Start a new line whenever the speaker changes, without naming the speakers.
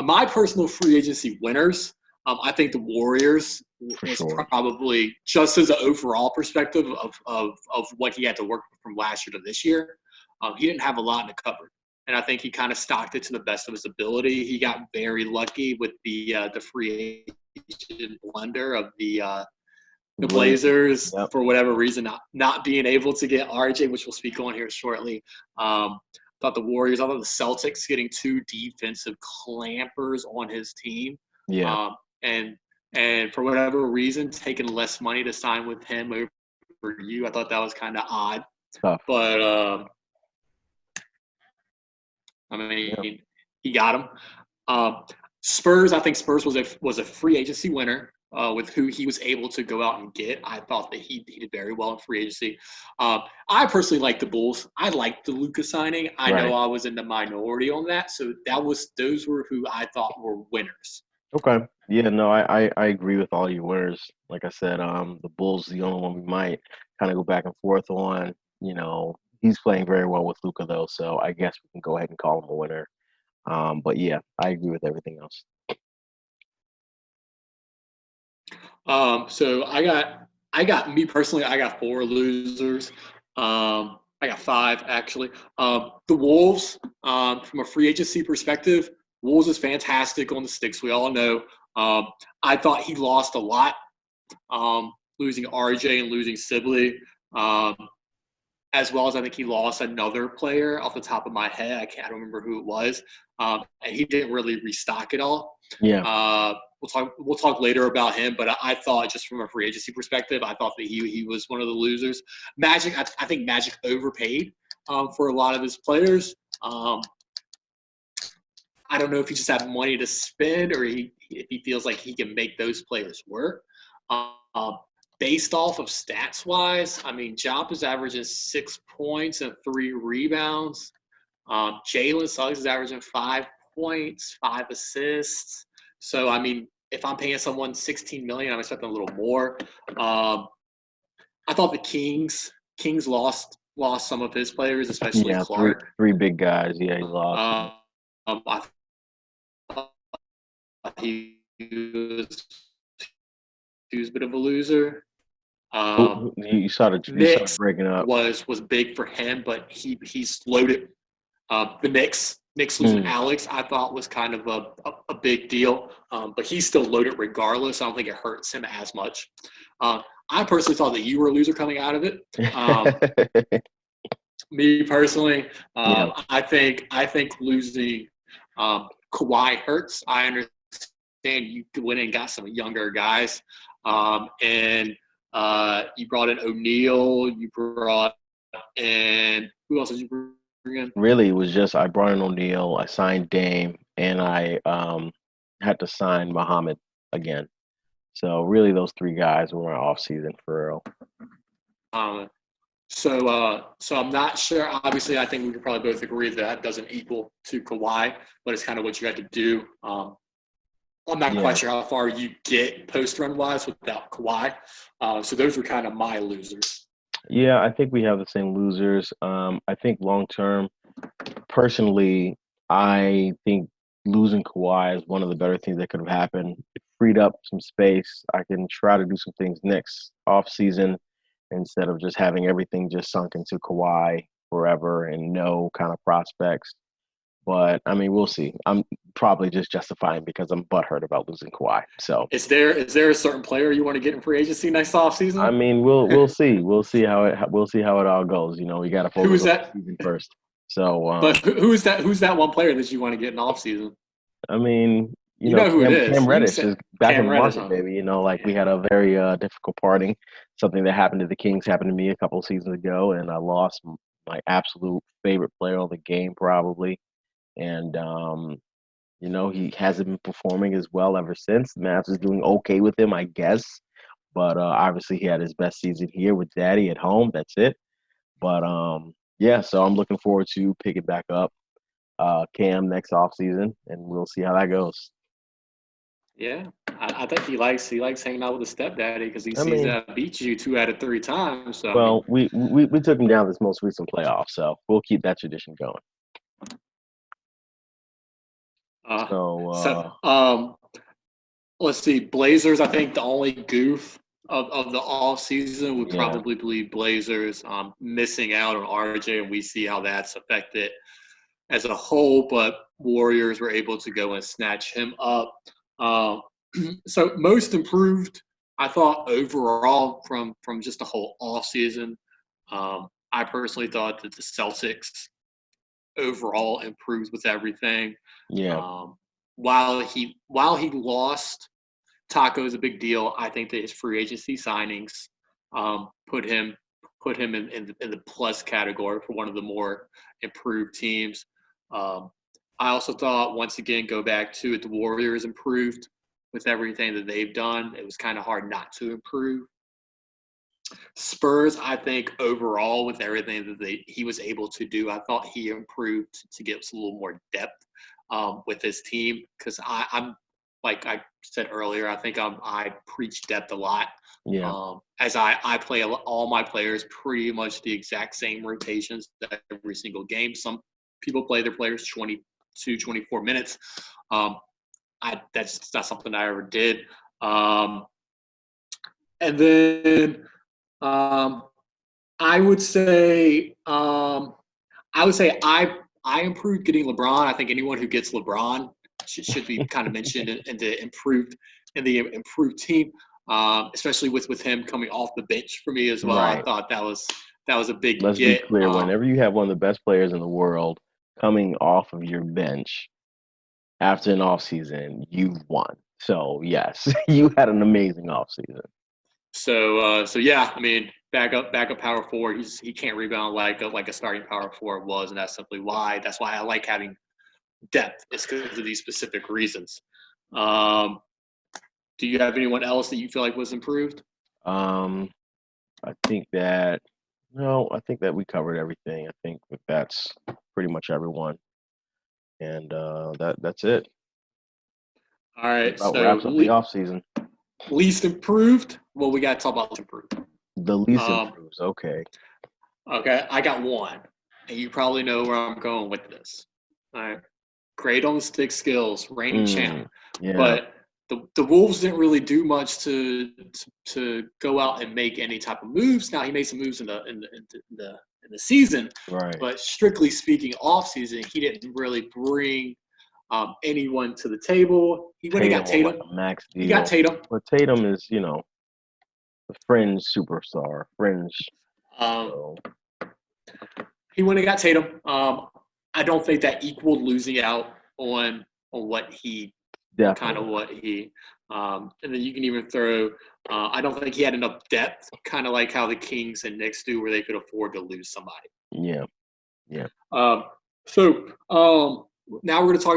My personal free agency winners, I think the Warriors
for
was
sure.
probably just as an overall perspective of what he had to work with from last year to this year. He didn't have a lot in the cupboard, and I think he kind of stocked it to the best of his ability. He got very lucky with the free agent blunder of the
Blazers.
Blazers
Yep.
for whatever reason not being able to get RJ, which we'll speak on here shortly. Thought the Warriors, I thought the Celtics getting two defensive clampers on his team,
Yeah.
and for whatever reason taking less money to sign with him over you. I thought that was kind of odd,
Tough.
but I
Yeah.
mean he got him. Spurs, I think Spurs was a free agency winner with who he was able to go out and get. I thought that he did very well in free agency. I personally like the Bulls. I liked the Luka signing. I know
Right.
I was in the minority on that, so those were who I thought were winners.
Okay. Yeah, no, I agree with all your winners. Like I said, the Bulls the only one we might kind of go back and forth on. He's playing very well with Luca though, so I guess we can go ahead and call him a winner. But yeah, I agree with everything else.
So I got me personally. I got four losers. I got five actually. The Wolves, from a free agency perspective, Wolves is fantastic on the sticks. We all know. I thought he lost a lot, losing RJ and losing Sibley, um, as well as I think he lost another player off the top of my head. I can't remember who it was, and he didn't really restock it all.
Yeah.
We'll talk later about him, but I thought just from a free agency perspective, I thought that he was one of the losers. Magic, I think Magic overpaid for a lot of his players. I don't know if he just had money to spend or if he feels like he can make those players work. Um, Based off of stats wise, I mean, Job is averaging 6 points and 3 rebounds. Jalen Suggs is averaging 5 points, 5 assists. So I mean, if I'm paying someone 16 million, I'm expecting a little more. I thought the Kings lost some of his players, especially
Yeah, three
Clark.
three big guys. Yeah, he lost.
I thought he was a bit of a loser.
You started
Knicks
breaking up.
was big for him, but he's loaded. The Knicks losing
Hmm.
Alex, I thought was kind of a big deal, but he's still loaded regardless. I don't think it hurts him as much. I personally thought that you were a loser coming out of it. Me personally,
Yeah.
I think losing Kawhi hurts. I understand you went and got some younger guys, and you brought in O'Neal. You brought in who else did you bring in?
Really, it was just I brought in O'Neal, I signed Dame, and I had to sign Muhammad again. So really, those three guys were my off season for real.
Um, so I'm not sure. Obviously, I think we could probably both agree that doesn't equal to Kawhi, but it's kind of what you had to do. I'm not quite
Yeah.
sure how far you get post run wise without Kawhi. So those were kind of my losers.
Yeah, I think we have the same losers. I think long term, personally, I think losing Kawhi is one of the better things that could have happened. It freed up some space. I can try to do some things next off season instead of just having everything just sunk into Kawhi forever and no kind of prospects. But I mean, we'll see. I'm probably just justifying because I'm butthurt about losing Kawhi. So
Is there a certain player you want to get in free agency next off
I
season?
mean, we'll see. We'll see how it all goes. We got to
Who
focus
is
on the
that?
season first. So
But who's that one player that you want to get in off season?
I mean,
You know who it
Cam
is. You can
Reddish
say
is back in
Cam
the
Reddish,
market,
huh?
baby. Like we
Yeah.
had a very difficult parting. Something that happened to the Kings happened to me a couple of seasons ago, and I lost my absolute favorite player on the game, probably. And he hasn't been performing as well ever since. The Mavs is doing okay with him, I guess. But obviously, he had his best season here with Daddy at home. That's it. But yeah, so I'm looking forward to picking back up Cam next off season, and we'll see how that goes.
Yeah, I think he likes hanging out with his stepdaddy because he
I
sees
mean,
that beat you 2 out of 3 times. So I mean,
well, we took him down this most recent playoff, so we'll keep that tradition going.
Uh,
So
so let's see. Blazers. I think the only goof of the off season would
yeah,
probably be Blazers missing out on RJ, and we see how that's affected as a whole. But Warriors were able to go and snatch him up. Um, so most improved, I thought overall from just the whole off season. I personally thought that the Celtics overall improved with everything.
yeah,
Um, while he lost, Taco is a big deal. I think that his free agency signings put him in the plus category for one of the more improved teams. Um, I also thought once again go back to it, the Warriors improved with everything that they've done. It was kind of hard not to improve. Spurs, I think overall with everything that he was able to do, I thought he improved to give us a little more depth with his team because I'm like I said earlier, I think I preach depth a lot.
yeah,
As I play all my players pretty much the exact same rotations every single game. Some people play their players 22, 24 minutes. That's not something I ever did. Um, and then um, I would say I improved getting LeBron. I think anyone who gets LeBron should be kind of mentioned in the improved team, especially with him coming off the bench for me as well. I
right.
thought that was a big
Let's be
get.
clear. Whenever you have one of the best players in the world coming off of your bench after an off season, you've won. So yes, you had an amazing off season.
So yeah, I mean, backup power forward. He can't rebound like a starting power forward was, and that's simply why. That's why I like having depth. It's because of these specific reasons. Um, do you have anyone else that you feel like was improved?
Um, I think that no, I think that we covered everything. I think that that's pretty much everyone, and that's it.
All
That
right.
about
So
wraps up the off season.
least improved. Well, we got to talk about least improved.
The least
Um,
improves. Okay.
okay, I got one, and you probably know where I'm going with this. All right. Great on the stick skills, reigning champ,
Yeah.
but the Wolves didn't really do much to go out and make any type of moves. Now he made some moves in the season,
Right.
but strictly speaking, off season he didn't really bring anyone to the table. He went and got
Tatum on like
Tatum.
a max
He got
deal,
Tatum.
but Tatum is a fringe superstar, fringe.
Um,
So
he went and got Tatum. I don't think that equaled losing out on what he kind of
definitely.
what he and then you can even throw I don't think he had enough depth, kind of like how the Kings and Knicks do, where they could afford to lose somebody.
Yeah. Yeah.
Um, so now we're going to talk